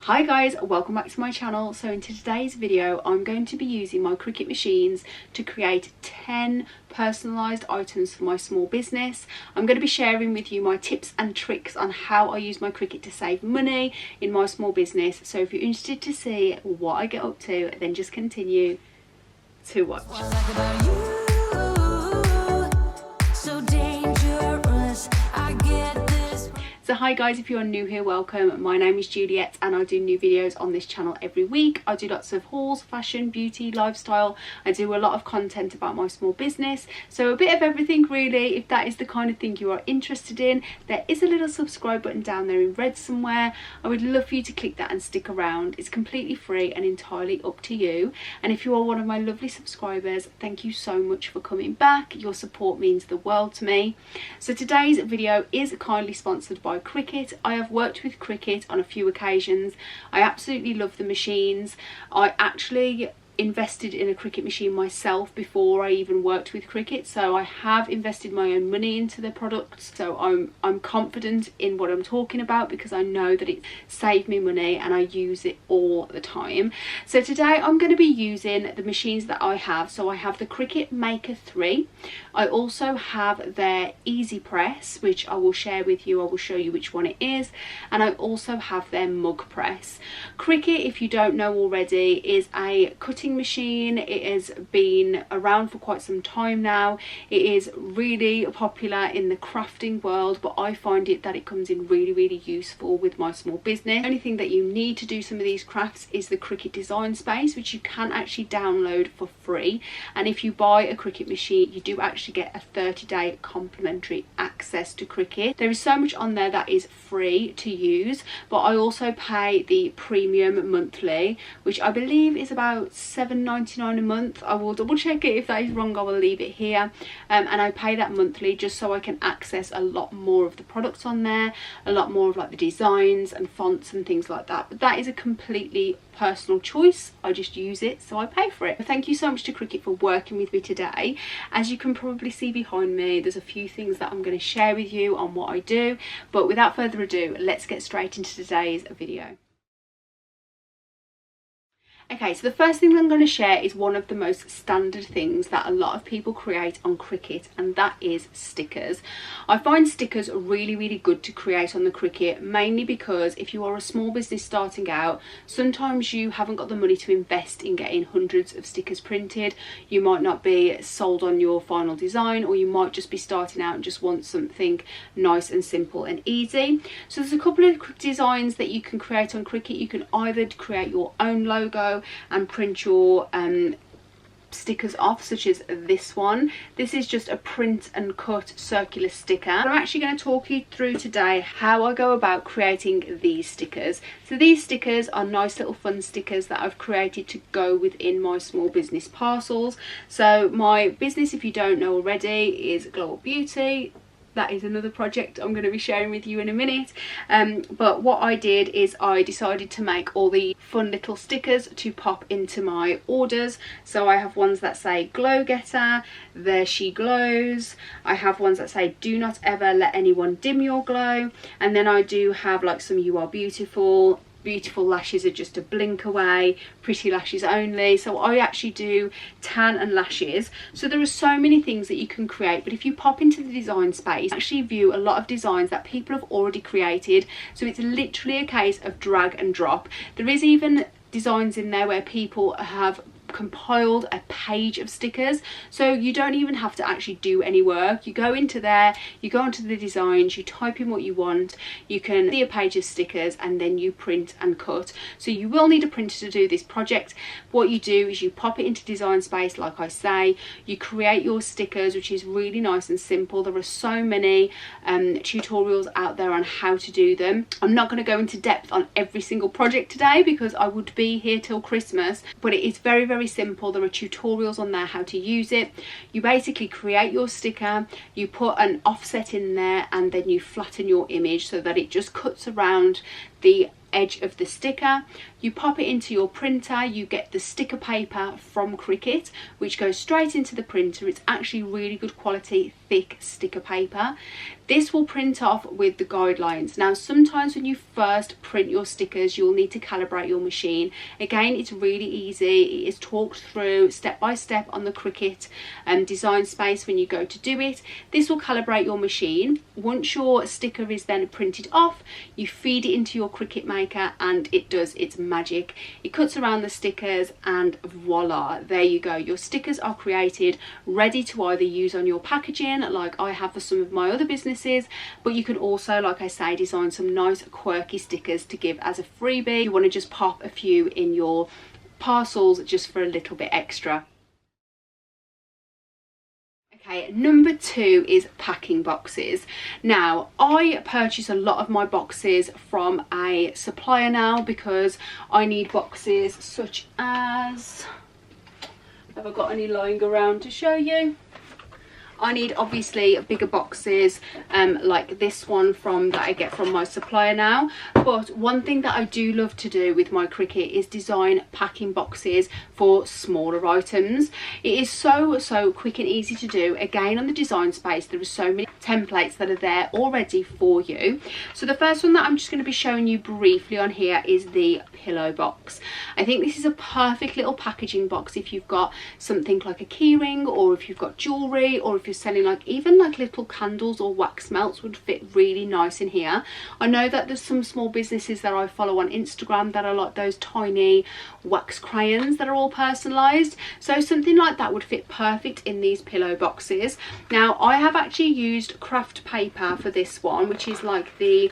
Hi guys, welcome back to my channel. So in today's video I'm going to be using my CRICUT machines to create 10 personalised items for my small business. I'm going to be sharing with you my tips and tricks on how I use my CRICUT to save money in my small business. So if you're interested to see what I get up to, then just continue to watch. So hi guys, if you're new here, welcome. My name is Juliette and I do new videos on this channel every week. I do lots of hauls, fashion, beauty, lifestyle. I do a lot of content about my small business. So a bit of everything really. If that is the kind of thing you are interested in, there is a little subscribe button down there in red somewhere. I would love for you to click that and stick around. It's completely free and entirely up to you. And if you are one of my lovely subscribers, thank you so much for coming back. Your support means the world to me. So today's video is kindly sponsored by CRICUT. I have worked with CRICUT on a few occasions. I absolutely love the machines. I actually invested in a CRICUT machine myself before I even worked with CRICUT, so I have invested my own money into the products, so I'm confident in what I'm talking about because I know that it saved me money and I use it all the time. So today I'm going to be using the machines that I have. So I have the CRICUT Maker 3. I also have their Easy Press, which I will share with you. I will show you which one it is, and I also have their Mug Press. CRICUT, if you don't know already, is a cutting machine. It has been around for quite some time now. It is really popular in the crafting world, but I find that it comes in really useful with my small business. The only thing that you need to do some of these crafts is the CRICUT Design Space, which you can actually download for free, and if you buy a CRICUT machine you do actually get a 30-day complimentary access to CRICUT. There is so much on there that is free to use, but I also pay the premium monthly, which I believe is about £7.99 a month. I will double check it. If that is wrong I will leave it here, and I pay that monthly just so I can access a lot more of the products on there, a lot more of like the designs and fonts and things like that. But that is a completely personal choice. I just use it, so I pay for it. Thank you so much to CRICUT for working with me today. As you can probably see behind me, there's a few things that I'm going to share with you on what I do, but without further ado, let's get straight into today's video. Okay, so the first thing I'm going to share is one of the most standard things that a lot of people create on CRICUT, and that is stickers. I find stickers really good to create on the CRICUT, mainly because if you are a small business starting out, sometimes you haven't got the money to invest in getting hundreds of stickers printed. You might not be sold on your final design, or you might just be starting out and just want something nice and simple and easy. So there's a couple of designs that you can create on CRICUT. You can either create your own logo and print your stickers off, such as this one. This is just a print and cut circular sticker. I'm actually going to talk you through today how I go about creating these stickers. So these stickers are nice little fun stickers that I've created to go within my small business parcels. So my business, if you don't know already, is Global Beauty. That is another project I'm going to be sharing with you in a minute, but what I did is I decided to make all the fun little stickers to pop into my orders. So I have ones that say glow getter, there she glows. I have ones that say do not ever let anyone dim your glow, and then I do have like some you are beautiful. Beautiful lashes are just a blink away, pretty lashes only. So I actually do tan and lashes. So there are so many things that you can create, but if you pop into the design space, actually view a lot of designs that people have already created. So it's literally a case of drag and drop. There is even designs in there where people have compiled a page of stickers, so you don't even have to actually do any work. You go into there, you go onto the designs, you type in what you want, you can see a page of stickers, and then you print and cut. So you will need a printer to do this project. What you do is you pop it into design space, like I say, you create your stickers, which is really nice and simple. There are so many tutorials out there on how to do them. I'm not going to go into depth on every single project today because I would be here till Christmas, but it is very simple. There are tutorials on there how to use it. You basically create your sticker, you put an offset in there, and then you flatten your image so that it just cuts around the edge of the sticker. You pop it into your printer, you get the sticker paper from CRICUT, which goes straight into the printer. It's actually really good quality thick sticker paper. This will print off with the guidelines. Now sometimes when you first print your stickers you'll need to calibrate your machine. Again, it's really easy. It is talked through step by step on the CRICUT design space when you go to do it. This will calibrate your machine. Once your sticker is then printed off, you feed it into your CRICUT maker and it does its magic. It cuts around the stickers and voila, there you go. Your stickers are created, ready to either use on your packaging like I have for some of my other businesses, but you can also, like I say, design some nice quirky stickers to give as a freebie. You want to just pop a few in your parcels just for a little bit extra. Okay, number 2 is packing boxes. Now, I purchase a lot of my boxes from a supplier now because I need boxes such as, have I got any lying around to show you? I need obviously bigger boxes like this one that I get from my supplier now. But one thing that I do love to do with my CRICUT is design packing boxes for smaller items. It is so quick and easy to do. Again, on the design space there are so many templates that are there already for you. So the first one that I'm just going to be showing you briefly on here is the pillow box. I think this is a perfect little packaging box if you've got something like a keyring, or if you've got jewellery, or if you're selling like even like little candles or wax melts would fit really nice in here. I know that there's some small businesses that I follow on Instagram that are like those tiny wax crayons that are all personalised, so something like that would fit perfect in these pillow boxes. Now I have actually used craft paper for this one, which is like the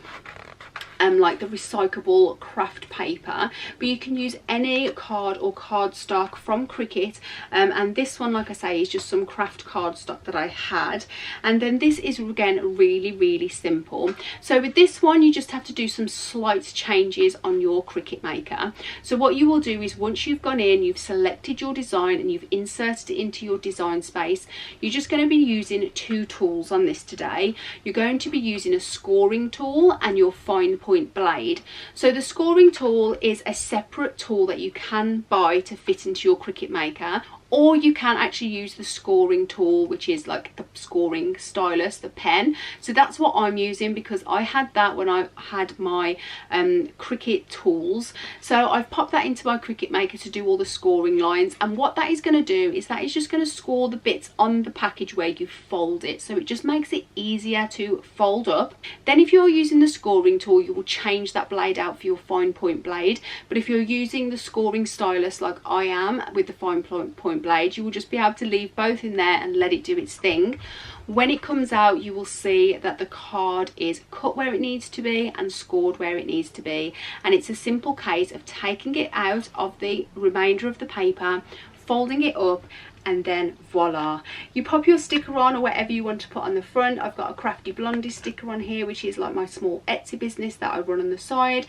recyclable craft paper, but you can use any card or cardstock from CRICUT, and this one, like I say, is just some craft cardstock that I had. And then this is again really simple. So with this one you just have to do some slight changes on your CRICUT maker. So what you will do is, once you've gone in, you've selected your design and you've inserted it into your design space, you're just going to be using 2 tools on this today. You're going to be using a scoring tool and your fine point blade. So the scoring tool is a separate tool that you can buy to fit into your CRICUT maker, or you can actually use the scoring tool, which is like the scoring stylus, the pen. So that's what I'm using because I had that when I had my CRICUT tools. So I've popped that into my CRICUT maker to do all the scoring lines, and what that is going to do is that is just going to score the bits on the package where you fold it, so it just makes it easier to fold up. Then if you're using the scoring tool, you will change that blade out for your fine point blade, but if you're using the scoring stylus like I am with the fine point blade, you will just be able to leave both in there and let it do its thing. When it comes out, you will see that the card is cut where it needs to be and scored where it needs to be, and it's a simple case of taking it out of the remainder of the paper, folding it up, and then voila, you pop your sticker on or whatever you want to put on the front. I've got a Crafty Blondie sticker on here, which is like my small Etsy business that I run on the side.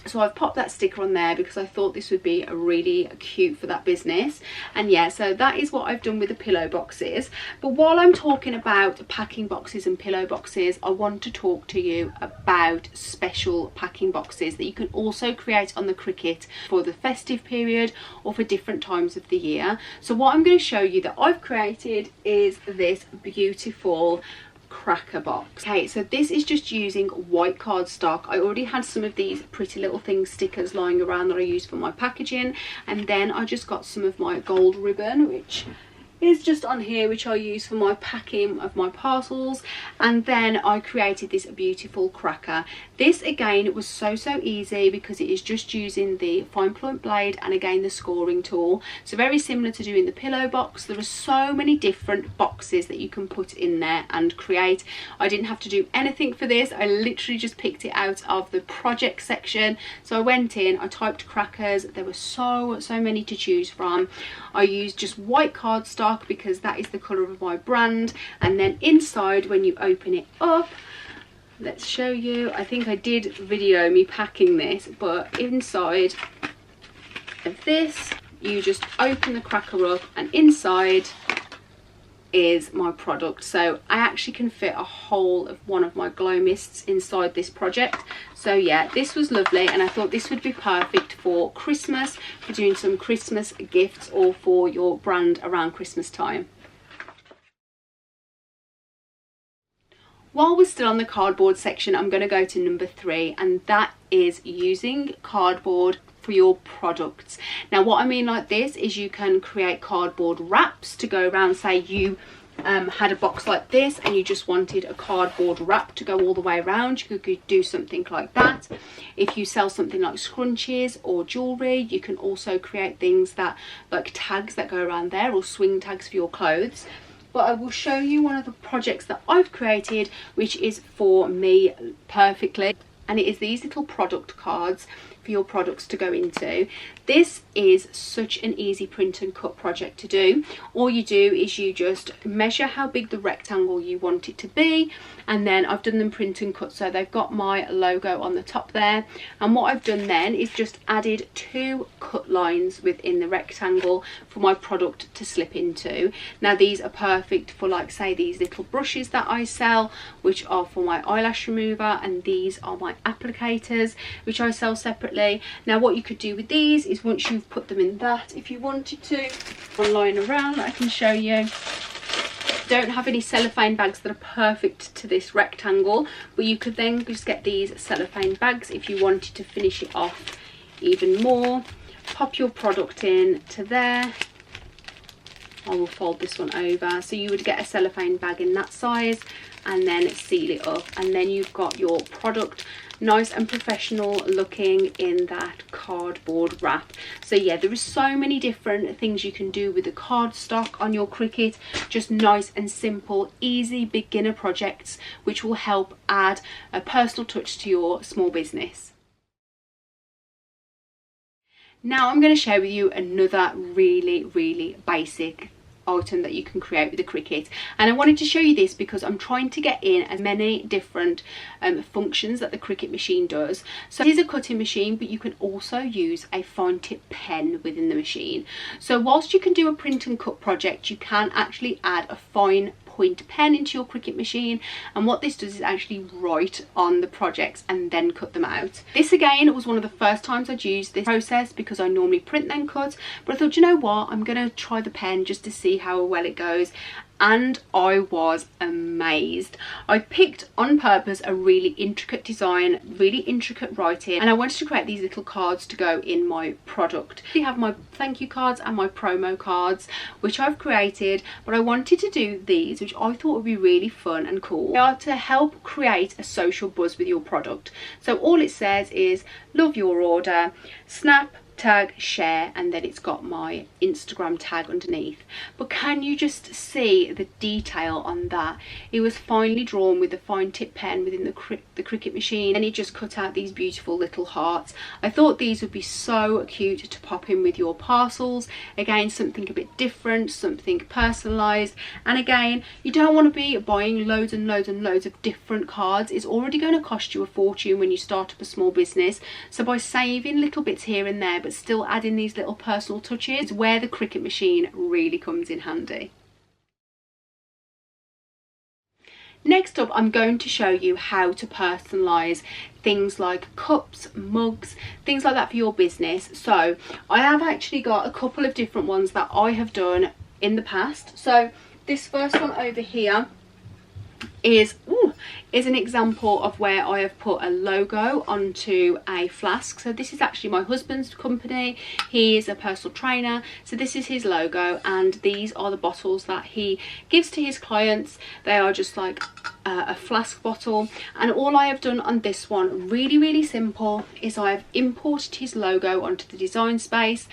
So I've popped that sticker on there because I thought this would be really cute for that business. And yeah, so that is what I've done with the pillow boxes. But while I'm talking about packing boxes and pillow boxes, I want to talk to you about special packing boxes that you can also create on the CRICUT for the festive period or for different times of the year. So what I'm going to show you that I've created is this beautiful cracker box. Okay, so this is just using white cardstock. I already had some of these Pretty Little Things stickers lying around that I use for my packaging, and then I just got some of my gold ribbon, which is just on here, which I use for my packing of my parcels, and then I created this beautiful cracker. This again was so easy because it is just using the fine point blade and again the scoring tool, so very similar to doing the pillow box. There are so many different boxes that you can put in there and create. I didn't have to do anything for this. I literally just picked it out of the project section. So I went in, I typed crackers. There were so many to choose from. I used just white cardstock because that is the colour of my brand, and then inside when you open it up, let's show you, I think I did video me packing this, but inside of this you just open the cracker up and inside is my product. So I actually can fit a whole of one of my glow mists inside this project. So yeah, this was lovely, and I thought this would be perfect for Christmas, for doing some Christmas gifts or for your brand around Christmas time. While we're still on the cardboard section, I'm going to go to number 3, and that is using cardboard for your products. Now what I mean like this is you can create cardboard wraps to go around. Say you had a box like this and you just wanted a cardboard wrap to go all the way around, you could do something like that. If you sell something like scrunchies or jewelry, you can also create things that like tags that go around there, or swing tags for your clothes. But I will show you one of the projects that I've created, which is for me perfectly, and it is these little product cards for your products to go into. This is such an easy print and cut project to do. All you do is you just measure how big the rectangle you want it to be, and then I've done them print and cut, so they've got my logo on the top there. And what I've done then is just added 2 cut lines within the rectangle for my product to slip into. Now these are perfect for, like, say these little brushes that I sell, which are for my eyelash remover, and these are my applicators, which I sell separately. Now what you could do with these is, once you've put them in that, if you wanted to, one line around I can show you. Don't have any cellophane bags that are perfect to this rectangle, but you could then just get these cellophane bags if you wanted to finish it off even more. Pop your product in to there. I will fold this one over, so you would get a cellophane bag in that size and then seal it up, and then you've got your product nice and professional looking in that cardboard wrap. So yeah, there are so many different things you can do with the cardstock on your Cricut. Just nice and simple, easy beginner projects which will help add a personal touch to your small business. Now I'm going to share with you another really basic item that you can create with the Cricut, and I wanted to show you this because I'm trying to get in as many different functions that the Cricut machine does. So it is a cutting machine, but you can also use a fine tip pen within the machine. So whilst you can do a print and cut project, you can actually add a fine point pen into your Cricut machine, and what this does is actually write on the projects and then cut them out. This again was one of the first times I'd used this process because I normally print then cut, but I thought, you know what, I'm gonna try the pen just to see how well it goes, and I was amazed. I picked on purpose a really intricate design, really intricate writing, and I wanted to create these little cards to go in my product. I have my thank you cards and my promo cards, which I've created, but I wanted to do these, which I thought would be really fun and cool. They are to help create a social buzz with your product. So all it says is, love your order, snap, tag, share, and then it's got my Instagram tag underneath. But can you just see the detail on that? It was finely drawn with a fine tip pen within the Cricut machine, and it just cut out these beautiful little hearts. I thought these would be so cute to pop in with your parcels. Again, something a bit different, something personalized, and again, you don't want to be buying loads and loads of different cards. It's already going to cost you a fortune when you start up a small business. So by saving little bits here and there but still adding these little personal touches is where the Cricut machine really comes in handy. Next up, I'm going to show you how to personalize things like cups, mugs, things like that for your business. So I have actually got a couple of different ones that I have done in the past. So this first one over here is an example of where I have put a logo onto a flask. So this is actually my husband's company. He is a personal trainer, so this is his logo, and these are the bottles that he gives to his clients. They are just like a flask bottle, and all I have done on this one, really simple, is I have imported his logo onto the design space,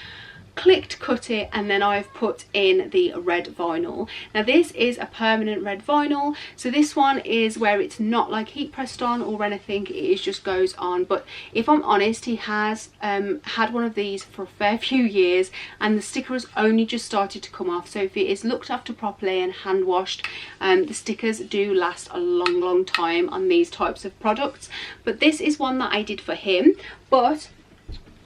clicked cut it, and then I've put in the red vinyl. Now this is a permanent red vinyl, so this one is where it's not like heat pressed on or anything, it is just goes on. But if I'm honest, he has had one of these for a fair few years, and the sticker has only just started to come off. So if it is looked after properly and hand washed, the stickers do last a long time on these types of products. But this is one that I did for him, but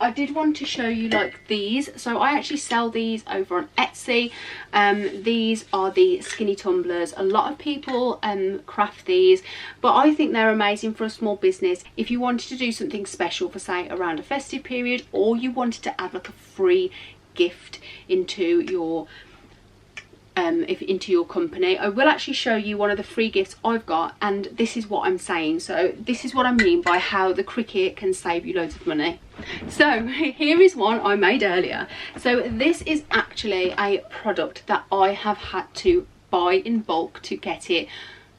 I did want to show you like these. So I actually sell these over on Etsy. These are the skinny tumblers. A lot of people craft these, but I think they're amazing for a small business. If you wanted to do something special for, say, around a festive period, or you wanted to add like a free gift into your if into your company. I will actually show you one of the free gifts I've got, and this is what I'm saying. So this is what I mean by how the CRICUT can save you loads of money. So here is one I made earlier. So this is actually a product that I have had to buy in bulk to get it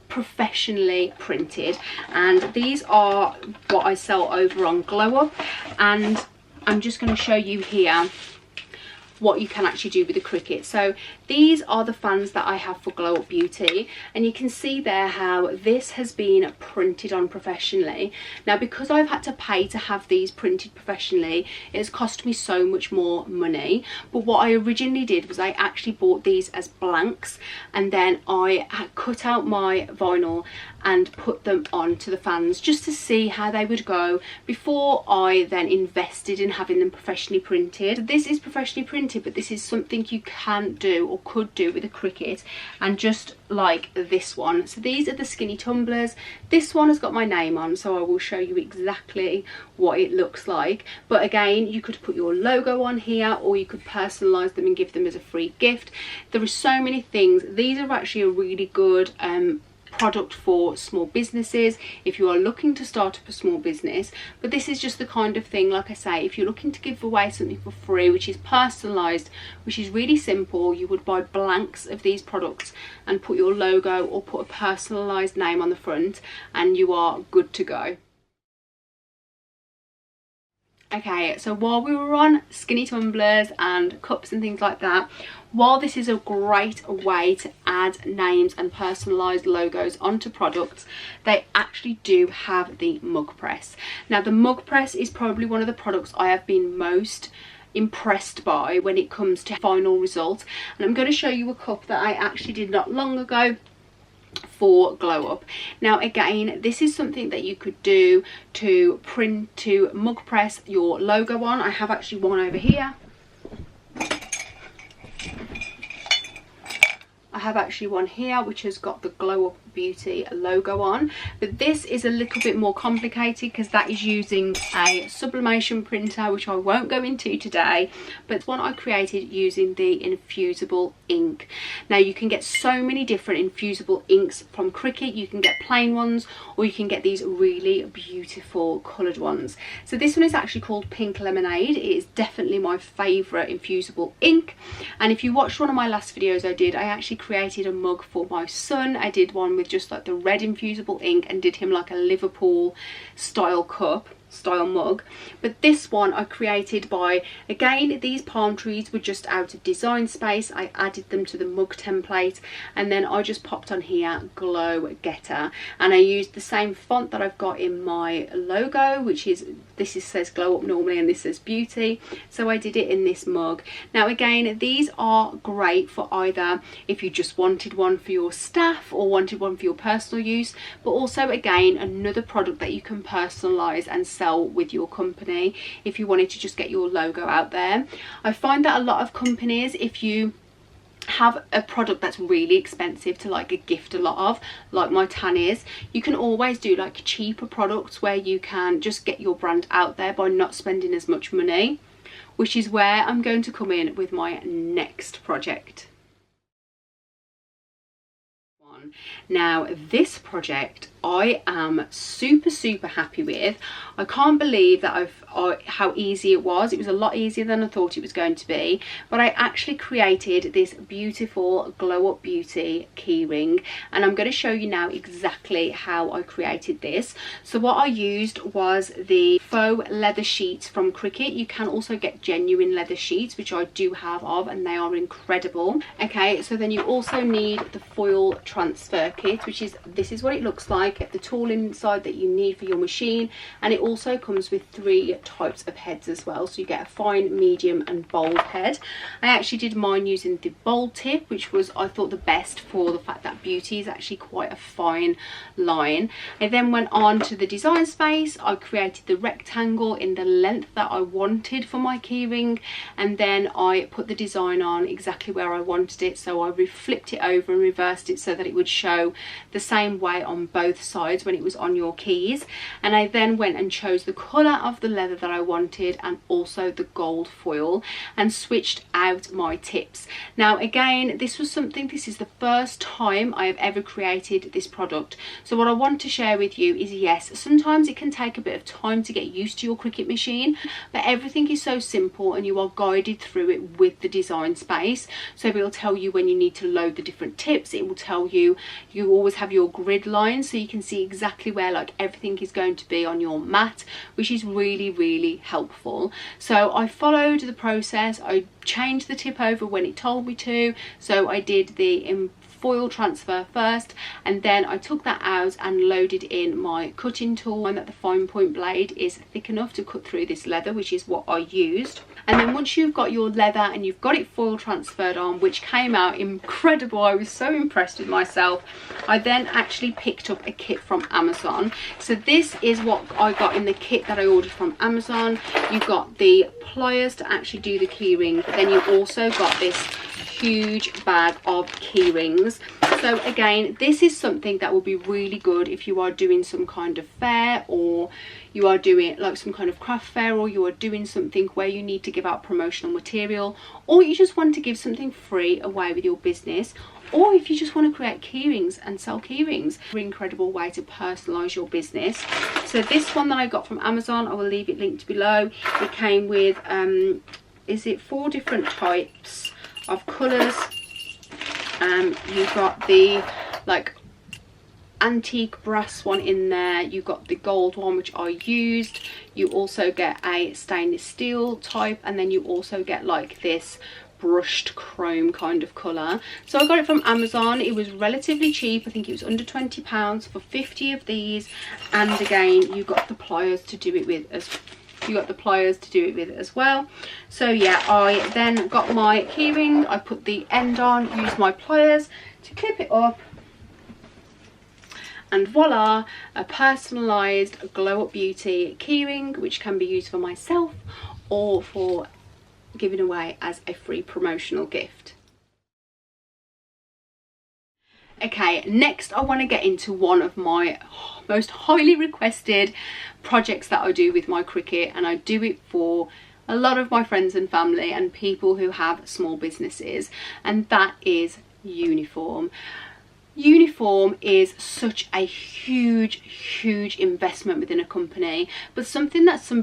professionally printed, and these are what I sell over on Glow Up, and I'm just going to show you here what you can actually do with the CRICUT. So these are the fans that I have for Glow Up Beauty, and you can see there how this has been printed on professionally. Now because I've had to pay to have these printed professionally, it has cost me so much more money, but what I originally did was I actually bought these as blanks, and then I cut out my vinyl and put them onto the fans just to see how they would go before I then invested in having them professionally printed. This is professionally printed, but this is something you can do or could do with a CRICUT, and just like this one. So these are the skinny tumblers. This one has got my name on, so I will show you exactly what it looks like. But again, you could put your logo on here, or you could personalize them and give them as a free gift. There are so many things. These are actually a really good product for small businesses if you are looking to start up a small business. But this is just the kind of thing, like I say, if you're looking to give away something for free which is personalized, which is really simple, you would buy blanks of these products and put your logo or put a personalized name on the front, and you are good to go. Okay, so while we were on skinny tumblers and cups and things like that, while this is a great way to add names and personalised logos onto products, they actually do have the mug press. Now the mug press is probably one of the products I have been most impressed by when it comes to final result, and I'm going to show you a cup that I actually did not long ago for Glow Up. Now again, this is something that you could do to print, to mug press your logo on. I have actually one over here. I have actually one here which has got the Glow Up Beauty logo on, but this is a little bit more complicated because that is using a sublimation printer, which I won't go into today, but it's one I created using the infusible ink. Now you can get so many different infusible inks from CRICUT. You can get plain ones, or you can get these really beautiful coloured ones. So this one is actually called Pink Lemonade. It is definitely my favourite infusible ink, and if you watched one of my last videos I actually created a mug for my son. I did one with just like the red infusible ink and did him like a Liverpool style cup style mug. But this one I created by, again, these palm trees were just out of design space. I added them to the mug template, and then I just popped on here Glow Getter, and I used the same font that I've got in my logo, which is, this is, says Glow Up normally and this says Beauty, so I did it in this mug. Now again, these are great for either if you just wanted one for your staff or wanted one for your personal use, but also again another product that you can personalize and sell with your company if you wanted to just get your logo out there. I find that a lot of companies, if you have a product that's really expensive to like a gift a lot of, like my tan is, you can always do like cheaper products where you can just get your brand out there by not spending as much money, which is where I'm going to come in with my next project. Now this project I am super happy with. I can't believe that how easy it was. It was a lot easier than I thought it was going to be, but I actually created this beautiful Glow Up Beauty keyring, and I'm going to show you now exactly how I created this. So what I used was the faux leather sheets from CRICUT. You can also get genuine leather sheets, which I do have of, and they are incredible. Okay, so then you also need the foil transfer kit, which is, this is what it looks like. Get the tool inside that you need for your machine, and it also comes with 3 types of heads as well, so you get a fine, medium and bold head. I actually did mine using the bold tip, which was, I thought, the best for the fact that Beauty is actually quite a fine line. I then went on to the design space. I created the rectangle in the length that I wanted for my keyring, and then I put the design on exactly where I wanted it. So I flipped it over and reversed it so that it would show the same way on both both sides when it was on your keys. And I then went and chose the colour of the leather that I wanted and also the gold foil, and switched out my tips. Now again, this is the first time I have ever created this product, so what I want to share with you is, yes, sometimes it can take a bit of time to get used to your Cricut machine, but everything is so simple and you are guided through it with the design space. So it will tell you when you need to load the different tips. It will tell you, you always have your grid lines so you can see exactly where like everything is going to be on your mat, which is really helpful. So I followed the process. I changed the tip over when it told me to, so I did the foil transfer first, and then I took that out and loaded in my cutting tool, and that the fine point blade is thick enough to cut through this leather, which is what I used. And then once you've got your leather and you've got it foil transferred on, which came out incredible, I was so impressed with myself, I then actually picked up a kit from Amazon. So this is what I got in the kit that I ordered from Amazon. You got the pliers to actually do the key ring, but then you also got this huge bag of key rings. So again, this is something that will be really good if you are doing some kind of fair, or you are doing like some kind of craft fair, or you are doing something where you need to give out promotional material, or you just want to give something free away with your business, or if you just want to create key rings and sell key rings. An incredible way to personalize your business. So this one that I got from Amazon, I will leave it linked below. It came with 4 different types of colours. You got the like antique brass one in there, you got the gold one which I used, you also get a stainless steel type, and then you also get like this brushed chrome kind of colour. So I got it from Amazon. It was relatively cheap. I think it was under £20 for 50 of these, and again you got the pliers to do it with as well. So yeah, I then got my keyring, I put the end on, used my pliers to clip it up, and voila, a personalised Glow Up Beauty keyring, which can be used for myself or for giving away as a free promotional gift. Okay, next I want to get into one of my most highly requested projects that I do with my Cricut, and I do it for a lot of my friends and family and people who have small businesses, and that is uniform. Uniform is such a huge investment within a company, but something that some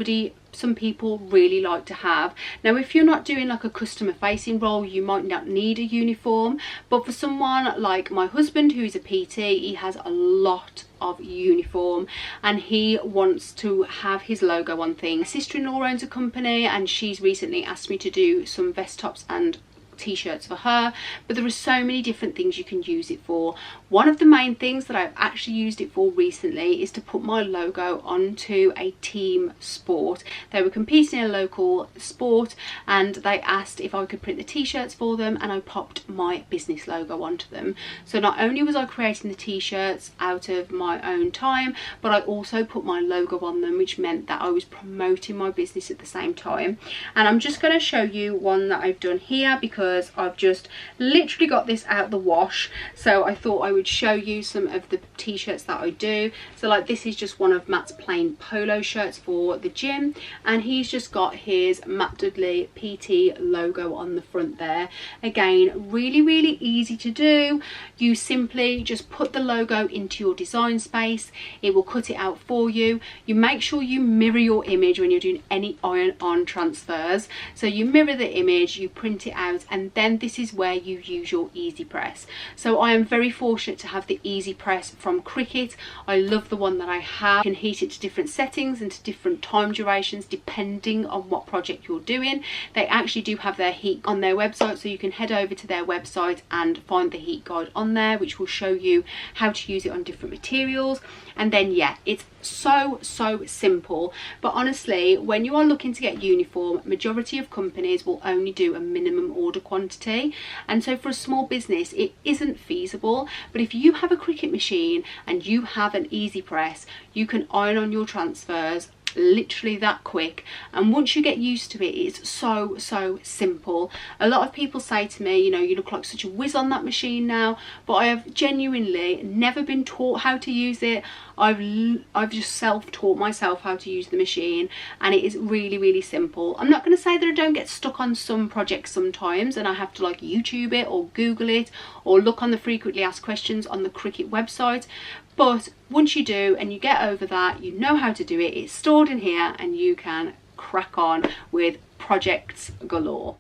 people really like to have. Now if you're not doing like a customer facing role, you might not need a uniform, but for someone like my husband who is a PT, he has a lot of uniform and he wants to have his logo on things. My sister-in-law owns a company and she's recently asked me to do some vest tops and t-shirts for her, but there are so many different things you can use it for. One of the main things that I've actually used it for recently is to put my logo onto a team sport. They were competing in a local sport and they asked if I could print the t-shirts for them, and I popped my business logo onto them. So not only was I creating the t-shirts out of my own time, but I also put my logo on them, which meant that I was promoting my business at the same time. And I'm just going to show you one that I've done here because I've just literally got this out the wash, so I thought I would show you some of the t-shirts that I do. So like this is just one of Matt's plain polo shirts for the gym, and he's just got his Matt Dudley PT logo on the front there. Again, really easy to do. You simply just put the logo into your design space, it will cut it out for you. You make sure you mirror your image when you're doing any iron-on transfers, so you mirror the image, you print it out, and then this is where you use your easy press. So I am very fortunate to have the easy press from Cricut. I love the one that I have. You can heat it to different settings and to different time durations depending on what project you're doing. They actually do have their heat on their website, so you can head over to their website and find the heat guide on there, which will show you how to use it on different materials. And then yeah, it's so simple. But honestly, when you are looking to get uniform, majority of companies will only do a minimum order quantity, and so for a small business it isn't feasible. But if you have a Cricut machine and you have an easy press, you can iron on your transfers literally that quick, and once you get used to it, it's so simple. A lot of people say to me, you know, you look like such a whiz on that machine now, but I have genuinely never been taught how to use it. I've just self-taught myself how to use the machine, and it is really simple. I'm not going to say that I don't get stuck on some projects sometimes and I have to like YouTube it or Google it or look on the frequently asked questions on the CRICUT website, but once you do and you get over that, you know how to do it, it's stored in here, and you can crack on with projects galore.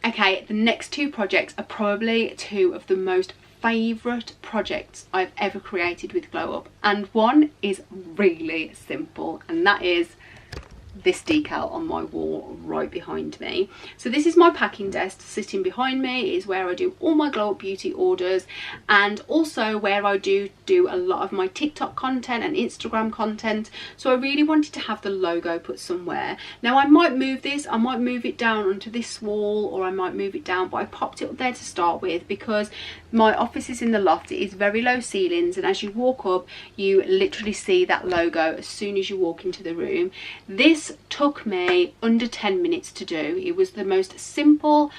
Okay, the next two projects are probably two of the most favourite projects I've ever created with Glow Up, and one is really simple, and that is this decal on my wall right behind me. So this is my packing desk sitting behind me, is where I do all my Glow Up Beauty orders, and also where I do a lot of my TikTok content and Instagram content. So I really wanted to have the logo put somewhere. Now I might move this, I might move it down onto this wall, or I might move it down, but I popped it up there to start with because my office is in the loft. It is very low ceilings, and as you walk up you literally see that logo as soon as you walk into the room. This took me under 10 minutes to do. It was the most simple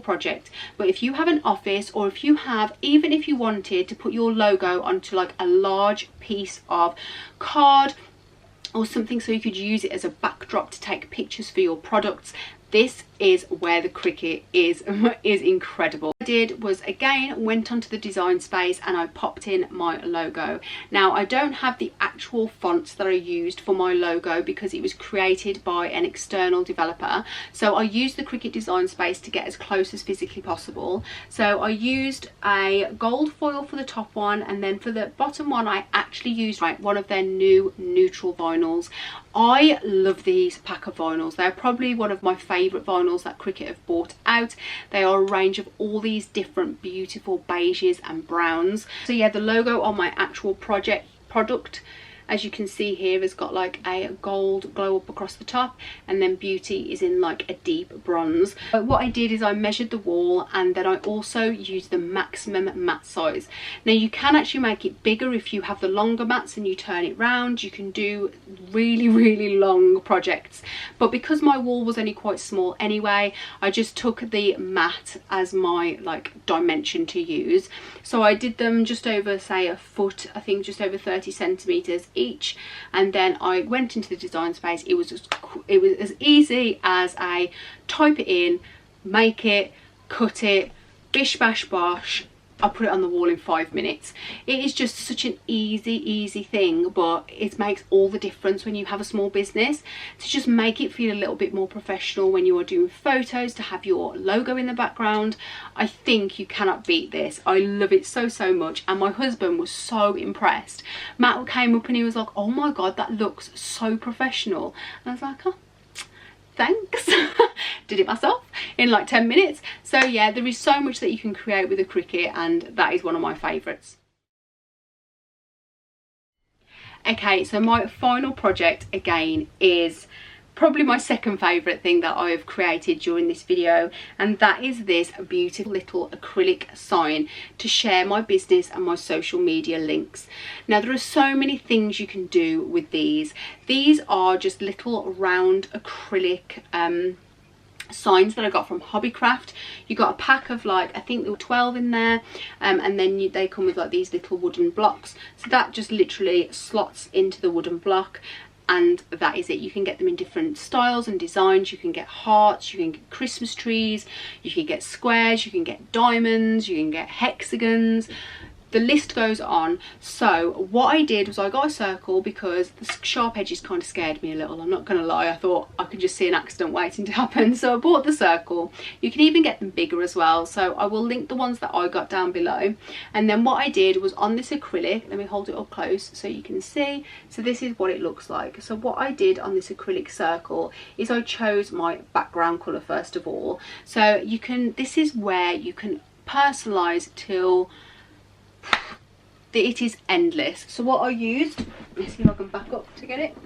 project, but if you have an office, or if you have, even if you wanted to put your logo onto like a large piece of card or something so you could use it as a backdrop to take pictures for your products, this is where the CRICUT is incredible. What I did was, again, went onto the design space and I popped in my logo. Now I don't have the actual fonts that I used for my logo because it was created by an external developer, so I used the CRICUT design space to get as close as physically possible. So I used a gold foil for the top one, and then for the bottom one I actually used one of their new neutral vinyls. I love these pack of vinyls. They're probably one of my favourite vinyls that CRICUT have bought out. They are a range of all these different beautiful beiges and browns. So yeah, the logo on my actual product, as you can see here, has got like a gold glow up across the top, and then beauty is in like a deep bronze. But what I did is I measured the wall, and then I also used the maximum mat size. Now you can actually make it bigger if you have the longer mats and you turn it round. You can do really long projects, but because my wall was only quite small anyway, I just took the mat as my like dimension to use. So I did them just over, say, a foot, I think just over 30 centimeters each, and then I went into the design space. It was as easy as I type it in, make it, cut it, bish bash bosh, I put it on the wall in 5 minutes. It is just such an easy thing, but it makes all the difference when you have a small business, to just make it feel a little bit more professional when you are doing photos, to have your logo in the background. I think you cannot beat this. I love it so much, and my husband was so impressed. Matt came up and he was like, oh my god, that looks so professional. And I was like, oh, thanks. Did it myself in like 10 minutes. So yeah, there is so much that you can create with a CRICUT, and that is one of my favourites. Okay, so my final project again is probably my second favourite thing that I have created during this video, and that is this beautiful little acrylic sign to share my business and my social media links. Now there are so many things you can do with these. These are just little round acrylic signs that I got from Hobbycraft. You got a pack of like, I think there were 12 in there, and then they come with like these little wooden blocks, so that just literally slots into the wooden block, and that is it. You can get them in different styles and designs. You can get hearts, you can get Christmas trees, you can get squares, you can get diamonds, you can get hexagons. The list goes on. So what I did was I got a circle because the sharp edges kind of scared me a little, I'm not gonna lie. I thought I could just see an accident waiting to happen, so I bought the circle. You can even get them bigger as well, so I will link the ones that I got down below. And then what I did was on this acrylic, let me hold it up close so you can see. So this is what it looks like. So what I did on this acrylic circle is I chose my background colour first of all. So you can, this is where you can personalise till it is endless. So what I used, let's see if I can back up to get it.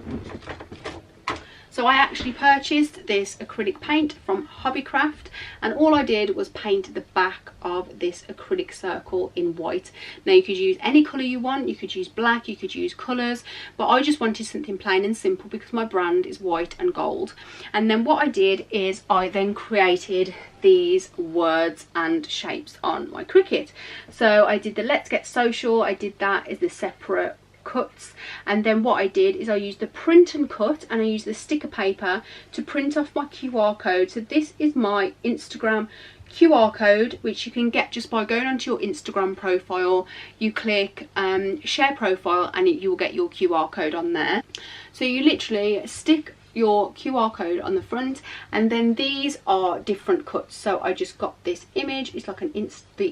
So I actually purchased this acrylic paint from Hobbycraft, and all I did was paint the back of this acrylic circle in white. Now you could use any colour you want, you could use black, you could use colours, but I just wanted something plain and simple because my brand is white and gold. And then what I did is I then created these words and shapes on my Cricut. So I did the Let's Get Social, I did that as the separate cuts, and then what I did is I used the print and cut, and I used the sticker paper to print off my QR code. So this is my Instagram QR code, which you can get just by going onto your Instagram profile. You click share profile and you will get your QR code on there. So you literally stick your QR code on the front, and then these are different cuts. So I just got this image, it's like the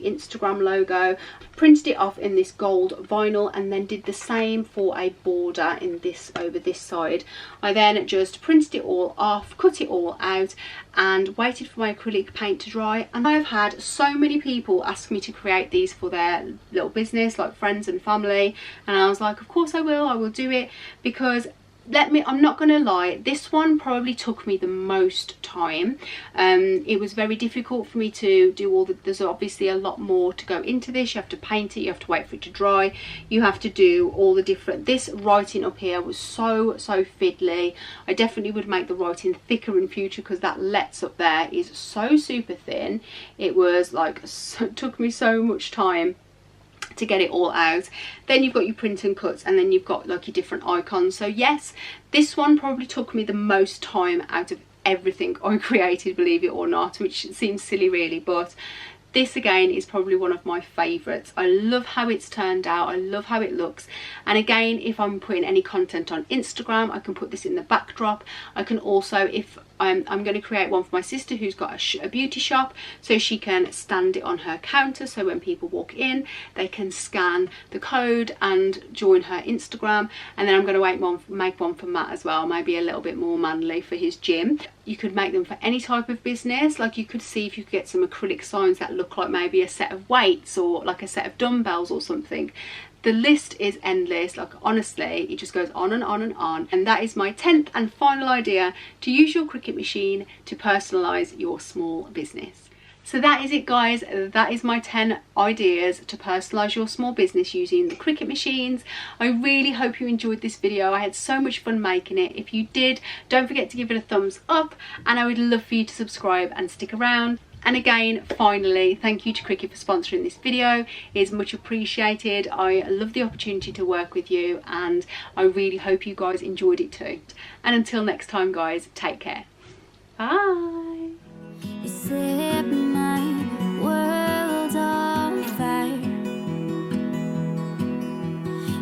Instagram logo, printed it off in this gold vinyl, and then did the same for a border in this over this side. I then just printed it all off, cut it all out, and waited for my acrylic paint to dry. And I have had so many people ask me to create these for their little business, like friends and family, and I was like, of course I will do it, because I'm not gonna lie, this one probably took me the most time. It was very difficult for me to do all the, there's obviously a lot more to go into this. You have to paint it, you have to wait for it to dry, you have to do all the different, this writing up here was so fiddly. I definitely would make the writing thicker in future because that let's up there is so super thin. It was like, it took me so much time to get it all out. Then you've got your print and cuts, and then you've got like your different icons. So yes, this one probably took me the most time out of everything I created, believe it or not, which seems silly really, but this again is probably one of my favourites. I love how it's turned out, I love how it looks. And again, if I'm putting any content on Instagram, I can put this in the backdrop. I can also, if I'm going to create one for my sister who's got a beauty shop, so she can stand it on her counter, so when people walk in they can scan the code and join her Instagram. And then I'm going to make one for Matt as well, maybe a little bit more manly for his gym. You could make them for any type of business. Like you could see if you could get some acrylic signs that look like maybe a set of weights or like a set of dumbbells or something. The list is endless, like honestly it just goes on and on and on. And that is my 10th and final idea, to use your Cricut machine to personalise your small business. So that is it guys, that is my 10 ideas to personalise your small business using the Cricut machines. I really hope you enjoyed this video. I had so much fun making it. If you did, don't forget to give it a thumbs up, and I would love for you to subscribe and stick around. And again, finally, thank you to Cricut for sponsoring this video. It is much appreciated. I love the opportunity to work with you, and I really hope you guys enjoyed it too. And until next time guys, take care. Bye. You set my world on fire.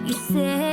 You set